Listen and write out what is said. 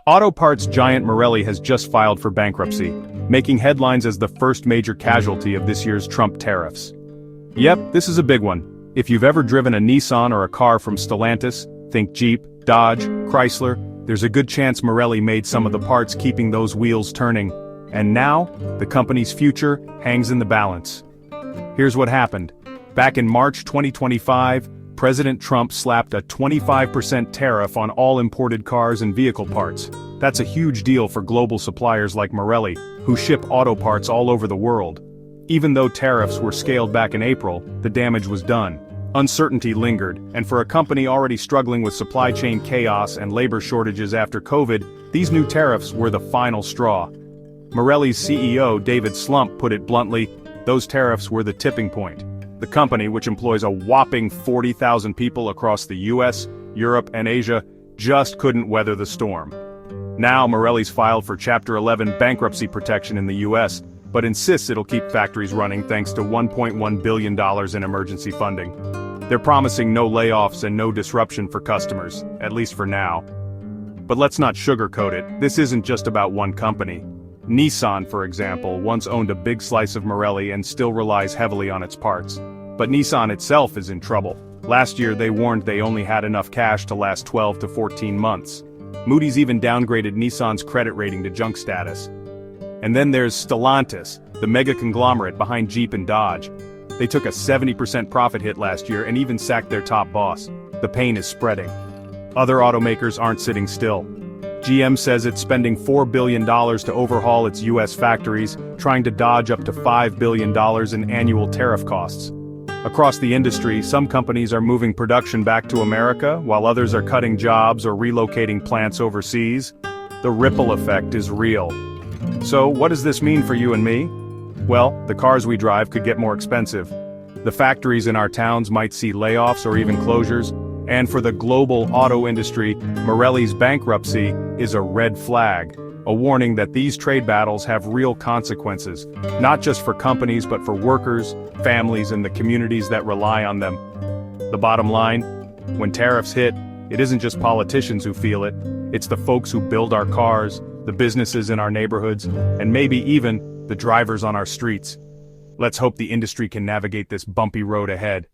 Auto parts giant Marelli has just filed for bankruptcy, making headlines as the first major casualty of this year's Trump tariffs. Yep, this is a big one. If you've ever driven a Nissan or a car from Stellantis, think Jeep, Dodge, Chrysler, there's a good chance Marelli made some of the parts keeping those wheels turning. And now, the company's future hangs in the balance. Here's what happened. Back in March 2025, President Trump slapped a 25% tariff on all imported cars and vehicle parts. That's a huge deal for global suppliers like Marelli, who ship auto parts all over the world. Even though tariffs were scaled back in April, the damage was done. Uncertainty lingered, and for a company already struggling with supply chain chaos and labor shortages after COVID, these new tariffs were the final straw. Marelli's CEO, David Slump, put it bluntly, those tariffs were the tipping point. The company, which employs a whopping 40,000 people across the US, Europe, and Asia, just couldn't weather the storm. Now Marelli's filed for Chapter 11 bankruptcy protection in the US, but insists it'll keep factories running thanks to $1.1 billion in emergency funding. They're promising no layoffs and no disruption for customers, at least for now. But let's not sugarcoat it, this isn't just about one company. Nissan, for example, once owned a big slice of Marelli and still relies heavily on its parts. But Nissan itself is in trouble. Last year they warned they only had enough cash to last 12 to 14 months. Moody's even downgraded Nissan's credit rating to junk status. And then there's Stellantis, the mega conglomerate behind Jeep and Dodge. They took a 70% profit hit last year and even sacked their top boss. The pain is spreading. Other automakers aren't sitting still. GM says it's spending $4 billion to overhaul its US factories, trying to dodge up to $5 billion in annual tariff costs. Across the industry, some companies are moving production back to America, while others are cutting jobs or relocating plants overseas. The ripple effect is real. So, what does this mean for you and me? Well, the cars we drive could get more expensive. The factories in our towns might see layoffs or even closures. And for the global auto industry, Marelli's bankruptcy is a red flag, a warning that these trade battles have real consequences, not just for companies but for workers, families, and the communities that rely on them. The bottom line, when tariffs hit, it isn't just politicians who feel it, it's the folks who build our cars, the businesses in our neighborhoods, and maybe even the drivers on our streets. Let's hope the industry can navigate this bumpy road ahead.